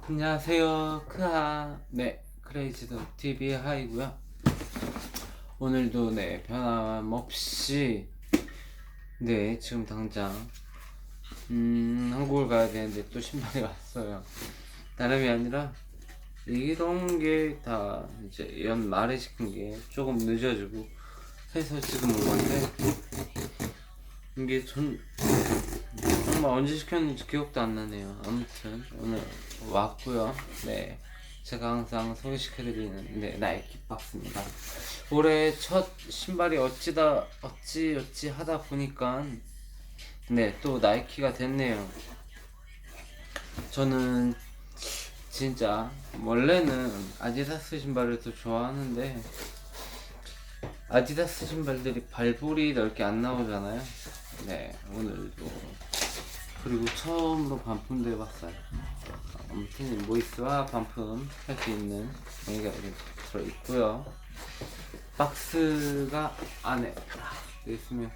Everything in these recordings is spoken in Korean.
안녕하세요, 네, 크레이지도 TV 하이고요. 오늘도 네, 변함없이 네, 지금 당장 한국을 가야 되는데 또 신발이 왔어요. 다름이 아니라 이런 게 다 이제 연말에 시킨 게 조금 늦어지고 해서 지금 온 건데, 이게 정말 언제 시켰는지 기억도 안 나네요. 아무튼 오늘 왔고요. 네, 제가 항상 소개시켜드리는 네, 나이키 박스입니다. 올해 첫 신발이 어찌 하다 보니까 네, 또 나이키가 됐네요. 저는 진짜 원래는 아디다스 신발을 더 좋아하는데, 아디다스 신발들이 발볼이 넓게 안 나오잖아요. 네, 오늘도 그리고 처음으로 반품도 해봤어요. 아무튼 모이스와 반품 할 수 있는 종이가 들어있고요. 박스가 안에 되어 있으면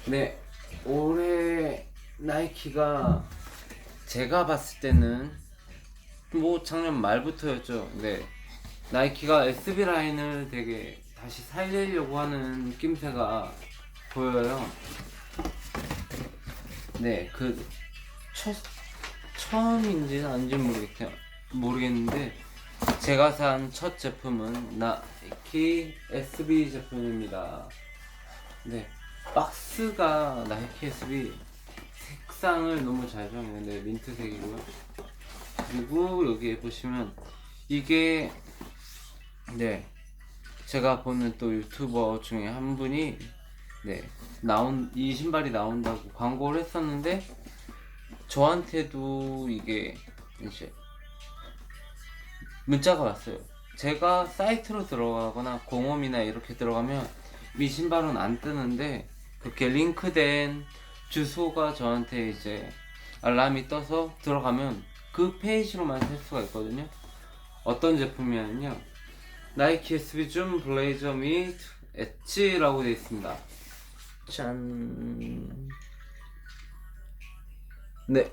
네, 올해 나이키가 제가 봤을 때는 뭐 작년 말부터였죠. 네, 나이키가 SB 라인을 되게 다시 살리려고 하는 낌새가 보여요. 네, 처음인지는 아닌지는 모르겠는데, 제가 산 첫 제품은 나이키 SB 제품입니다. 네, 박스가 나이키 SB 색상을 너무 잘 정했는데, 민트색이고요. 그리고 여기에 보시면 이게 네, 제가 보는 또 유튜버 중에 한 분이 네, 이 신발이 나온다고 광고를 했었는데, 저한테도 이게 이제 문자가 왔어요. 제가 사이트로 들어가거나 공홈이나 이렇게 들어가면 이 신발은 안 뜨는데, 그렇게 링크된 주소가 저한테 이제 알람이 떠서 들어가면 그 페이지로만 살 수가 있거든요. 어떤 제품이냐면요, 나이키 SB 줌 블레이저 및 엣지라고 되어 있습니다. 짠. 네,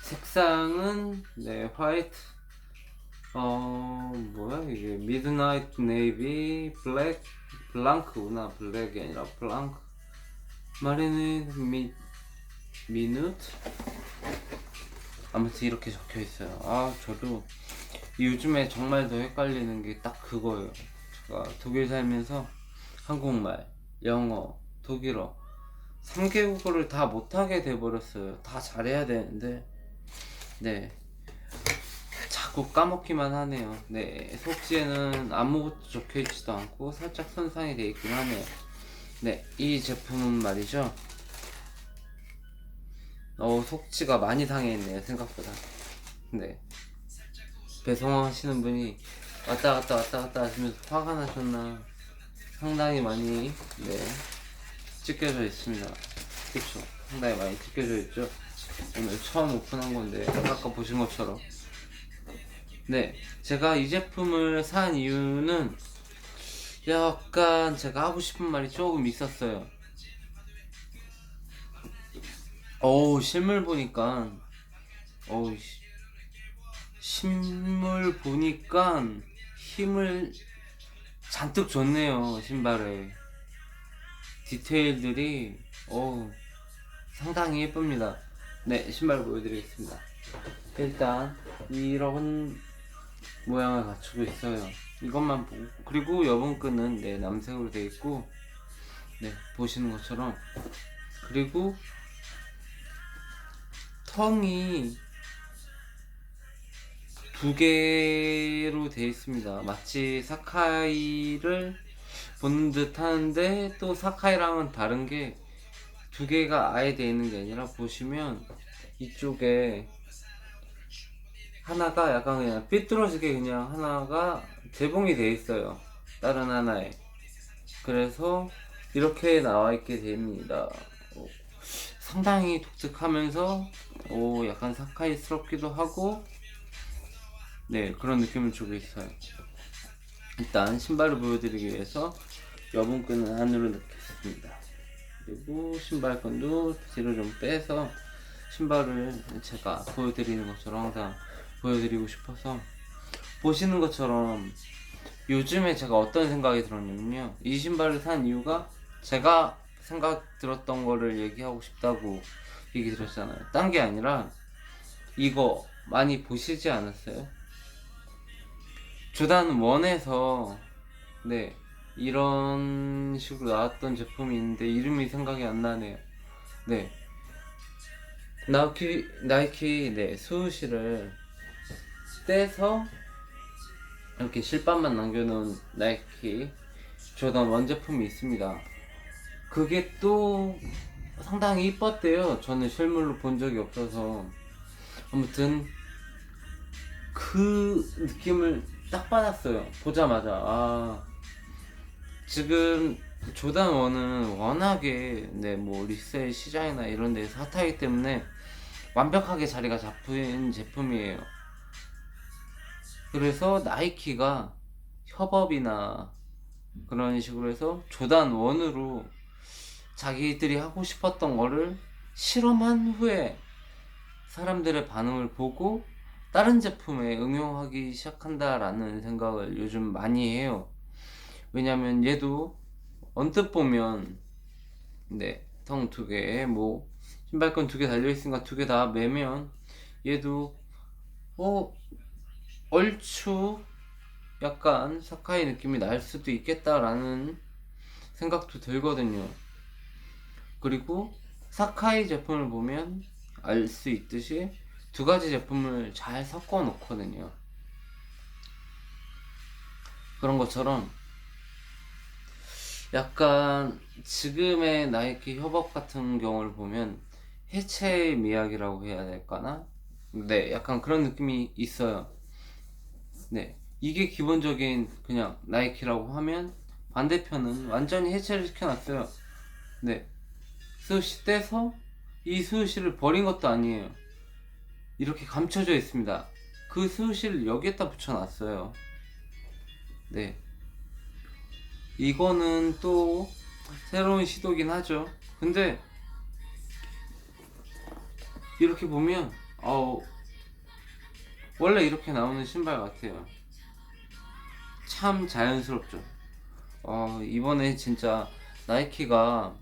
색상은 네, 화이트, 뭐야 이게, 미드나이트 네이비 블랙, 블랑크구나. 블랙이 아니라 블랑크, 마리네 미누트, 아무튼 이렇게 적혀 있어요. 저도 요즘에 정말 더 헷갈리는 게 딱 그거예요. 제가 독일 살면서 한국말, 영어, 독일어 3개국어를 다 못하게 돼버렸어요. 다 잘해야 되는데 네, 자꾸 까먹기만 하네요. 네, 속지에는 아무것도 적혀있지도 않고 살짝 손상이 되어 있긴 하네요. 네, 이 제품은 말이죠, 속지가 많이 상해있네요, 생각보다. 네, 배송하시는 분이 왔다 갔다 하시면서 화가 나셨나 상당히 많이 네, 찢겨져 있습니다. 그쵸, 상당히 많이 찢겨져 있죠. 오늘 처음 오픈한 건데 아까 보신 것처럼. 네, 제가 이 제품을 산 이유는 약간 제가 하고 싶은 말이 조금 있었어요. 실물 보니까 어우 실물 보니까 힘을 잔뜩 줬네요. 신발에 디테일들이 상당히 예쁩니다. 네, 신발 보여드리겠습니다. 일단 이런 모양을 갖추고 있어요. 이것만 보고, 그리고 여분 끈은 네, 남색으로 되어 있고, 네, 보시는 것처럼. 그리고 텅이 두 개로 되어 있습니다. 마치 사카이를 보는 듯 하는데, 또 사카이랑은 다른 게 두 개가 아예 되어 있는 게 아니라, 보시면 이쪽에 하나가 약간 그냥 삐뚤어지게 그냥 하나가 재봉이 되어 있어요. 다른 하나에. 그래서 이렇게 나와 있게 됩니다. 상당히 독특하면서 약간 사카이스럽기도 하고, 네, 그런 느낌을 주고 있어요. 일단 신발을 보여드리기 위해서 여분끈은 안으로 넣겠습니다. 그리고 신발끈도 뒤로 좀 빼서 신발을 제가 보여드리는 것처럼 항상 보여드리고 싶어서, 보시는 것처럼 요즘에 제가 어떤 생각이 들었냐면요, 이 신발을 산 이유가 제가 생각 들었던 거를 얘기하고 싶다고 얘기 드렸잖아요. 딴 게 아니라 이거 많이 보시지 않았어요? 조단 원에서 네 이런 식으로 나왔던 제품이 있는데 이름이 생각이 안 나네요. 네, 나이키 네 수시를 떼서 이렇게 실밥만 남겨놓은 나이키 조던 원 제품이 있습니다. 그게 또 상당히 이뻤대요. 저는 실물로 본 적이 없어서. 아무튼 그 느낌을 딱 받았어요. 보자마자 지금 조단 원은 워낙에 뭐 리셀 시장이나 이런 데서 핫하기 때문에 완벽하게 자리가 잡힌 제품이에요. 그래서 나이키가 협업이나 그런 식으로 해서 조단 원으로 자기들이 하고 싶었던 거를 실험한 후에 사람들의 반응을 보고 다른 제품에 응용하기 시작한다라는 생각을 요즘 많이 해요. 왜냐면 얘도 언뜻 보면 텅 두 개, 신발끈 두 개 달려있으니까 두 개 다 매면 얘도 얼추 약간 사카이 느낌이 날 수도 있겠다라는 생각도 들거든요. 그리고 사카이 제품을 보면 알 수 있듯이 두 가지 제품을 잘 섞어 놓거든요. 그런 것처럼 약간 지금의 나이키 협업 같은 경우를 보면 해체의 미학이라고 해야 될까나? 약간 그런 느낌이 있어요. 이게 기본적인 그냥 나이키라고 하면 반대편은 완전히 해체를 시켜놨어요. 스우시 떼서 이 스우시를 버린 것도 아니에요. 이렇게 감춰져 있습니다. 그 스우시를 여기에다 붙여놨어요. 이거는 또 새로운 시도긴 하죠. 근데 이렇게 보면 원래 이렇게 나오는 신발 같아요. 참 자연스럽죠. 이번에 진짜 나이키가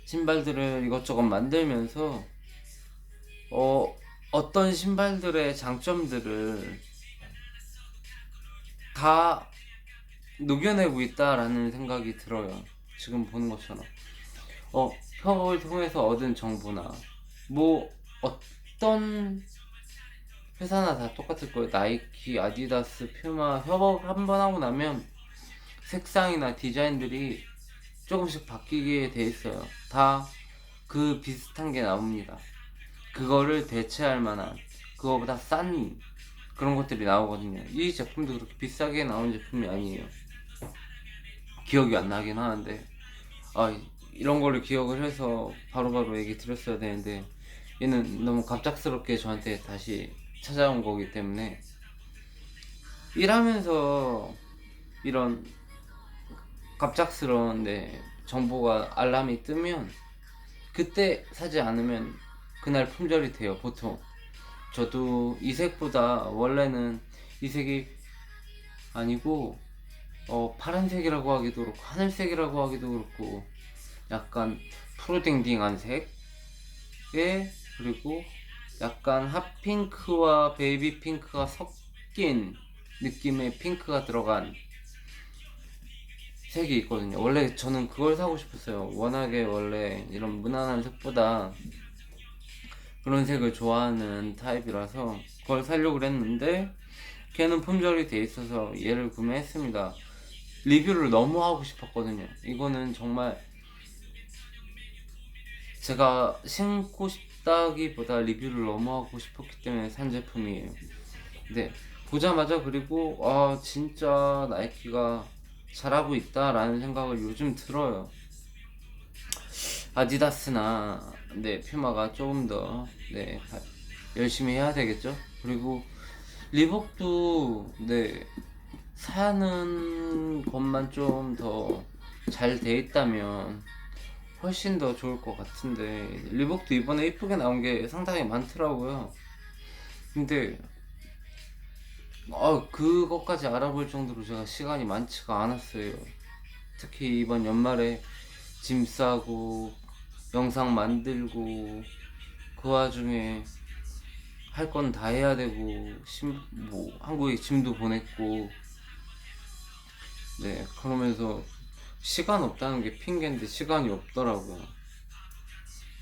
신발들을 이것저것 만들면서 어떤 신발들의 장점들을 다 녹여내고 있다라는 생각이 들어요. 지금 보는 것처럼 협업을 통해서 얻은 정보나 어떤 회사나 다 똑같을 거예요. 나이키, 아디다스, 퓨마 협업 한번 하고 나면 색상이나 디자인들이 조금씩 바뀌게 돼 있어요. 다 그 비슷한 게 나옵니다. 그거를 대체할 만한, 그거보다 싼 그런 것들이 나오거든요. 이 제품도 그렇게 비싸게 나온 제품이 아니에요. 기억이 안 나긴 하는데 이런 거를 기억을 해서 바로바로 얘기 드렸어야 되는데 얘는 너무 갑작스럽게 저한테 다시 찾아온 거기 때문에, 일하면서 이런 갑작스러운 정보가 알람이 뜨면 그때 사지 않으면 그날 품절이 돼요. 보통 저도 이 색보다 원래는 이 색이 아니고 파란색이라고 하기도 그렇고 하늘색이라고 하기도 그렇고 약간 푸르딩딩한 색에, 그리고 약간 핫핑크와 베이비 핑크가 섞인 느낌의 핑크가 들어간 색이 있거든요. 원래 저는 그걸 사고 싶었어요. 워낙에 원래 이런 무난한 색보다 그런 색을 좋아하는 타입이라서 그걸 사려고 그랬는데 걔는 품절이 돼 있어서 얘를 구매했습니다. 리뷰를 너무 하고 싶었거든요. 이거는 정말 제가 신고 싶다기보다 리뷰를 너무 하고 싶었기 때문에 산 제품이에요. 보자마자, 그리고 진짜 나이키가 잘하고 있다라는 생각을 요즘 들어요. 아디다스나 퓨마가 조금 더 열심히 해야 되겠죠. 그리고 리복도 사는 것만 좀 더 잘 돼 있다면 훨씬 더 좋을 것 같은데 리복도 이번에 이쁘게 나온 게 상당히 많더라고요. 근데 그것까지 알아볼 정도로 제가 시간이 많지가 않았어요. 특히 이번 연말에 짐 싸고 영상 만들고 그 와중에 할 건 다 해야 되고 뭐 한국에 짐도 보냈고 네 그러면서 시간 없다는 게 핑계인데 시간이 없더라고요.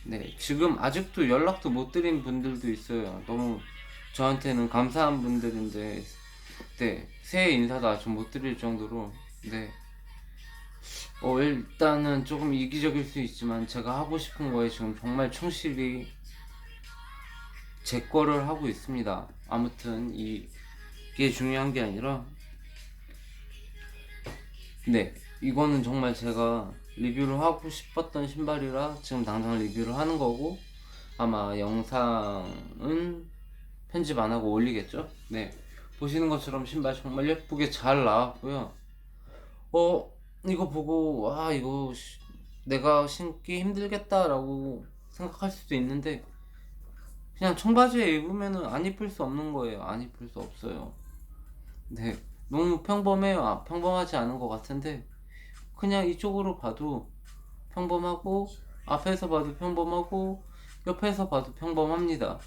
네 지금 아직도 연락도 못 드린 분들도 있어요. 너무 저한테는 감사한 분들인데 네 새해 인사도 아직 못 드릴 정도로 네 일단은 조금 이기적일 수 있지만 제가 하고 싶은 거에 지금 정말 충실히 제 거를 하고 있습니다. 아무튼 이게 중요한 게 아니라 네 이거는 정말 제가 리뷰를 하고 싶었던 신발이라 지금 당장 리뷰를 하는 거고 아마 영상은 편집 안 하고 올리겠죠? 네 보시는 것처럼 신발 정말 예쁘게 잘 나왔고요. 이거 보고 와 이거 내가 신기 힘들겠다 라고 생각할 수도 있는데 그냥 청바지에 입으면은 안 입을 수 없는 거예요. 안 입을 수 없어요. 네 너무 평범해요. 평범하지 않은 것 같은데 그냥 이쪽으로 봐도 평범하고 앞에서 봐도 평범하고 옆에서 봐도 평범합니다.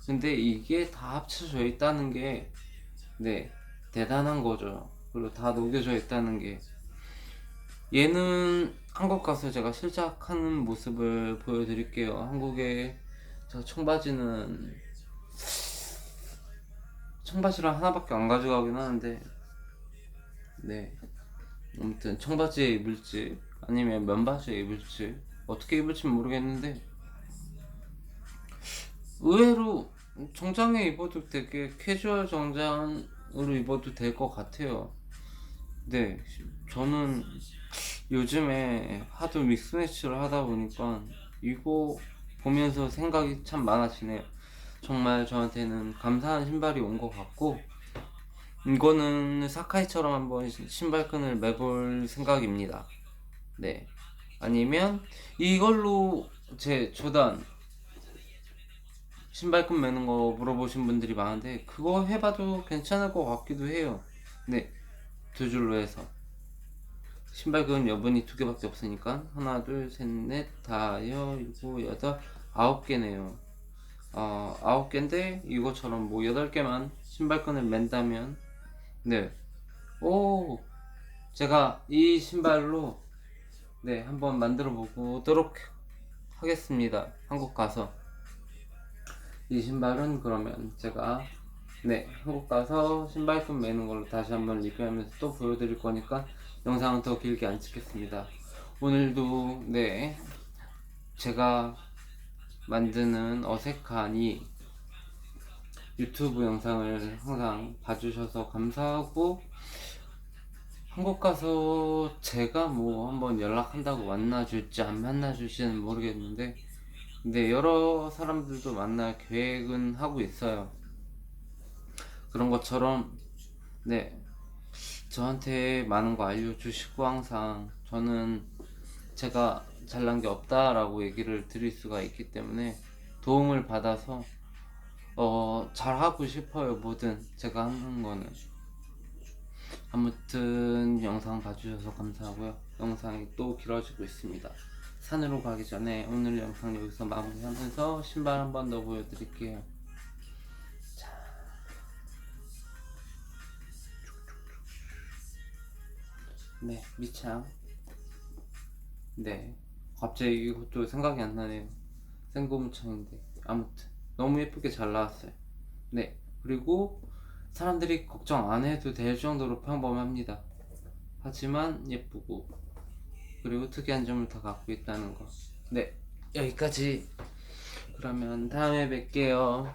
근데 이게 다 합쳐져 있다는 게 네 대단한 거죠. 그리고 다 녹여져 있다는 게 얘는 한국 가서 제가 실작하는 모습을 보여드릴게요. 한국에 저 청바지랑 하나밖에 안 가져가긴 하는데 네 아무튼 청바지에 입을지 아니면 면바지에 입을지 어떻게 입을지 모르겠는데 의외로 정장에 입어도 되게 캐주얼 정장으로 입어도 될 것 같아요. 네 저는 요즘에 하도 믹스매치를 하다 보니까 이거 보면서 생각이 참 많아지네요. 정말 저한테는 감사한 신발이 온 것 같고 이거는 사카이처럼 한번 신발끈을 매볼 생각입니다. 네 아니면 이걸로 제 조단 신발끈 매는 거 물어보신 분들이 많은데 그거 해봐도 괜찮을 것 같기도 해요. 네 두 줄로 해서 신발끈 여분이 두 개밖에 없으니까 하나 둘 셋 넷 다여 일곱 여덟 9개네요. 9개인데 이거처럼 뭐 8개만 신발끈을 맨다면 네 오 제가 이 신발로 네 한번 만들어 보도록 하겠습니다. 한국 가서 이 신발은 그러면 제가 네 한국 가서 신발끈 매는 걸로 다시 한번 리뷰하면서 또 보여드릴 거니까 영상은 더 길게 안 찍겠습니다. 오늘도 네 제가 만드는 어색하니 유튜브 영상을 항상 봐주셔서 감사하고 한국 가서 제가 뭐 한번 연락한다고 만나줄지 안 만나줄지는 모르겠는데 근데 여러 사람들도 만날 계획은 하고 있어요. 그런 것처럼 네 저한테 많은 거 알려주시고 항상 저는 제가 잘난 게 없다라고 얘기를 드릴 수가 있기 때문에 도움을 받아서 잘하고 싶어요. 뭐든 제가 하는 거는. 아무튼 영상 봐주셔서 감사하고요. 영상이 또 길어지고 있습니다. 산으로 가기 전에 오늘 영상 여기서 마무리하면서 신발 한 번 더 보여드릴게요. 자, 네 밑창. 네 갑자기 이것도 생각이 안 나네요. 생고무창인데 아무튼 너무 예쁘게 잘 나왔어요. 네 그리고 사람들이 걱정 안 해도 될 정도로 평범합니다. 하지만 예쁘고 그리고 특이한 점을 다 갖고 있다는 거. 네 여기까지. 그러면 다음에 뵐게요.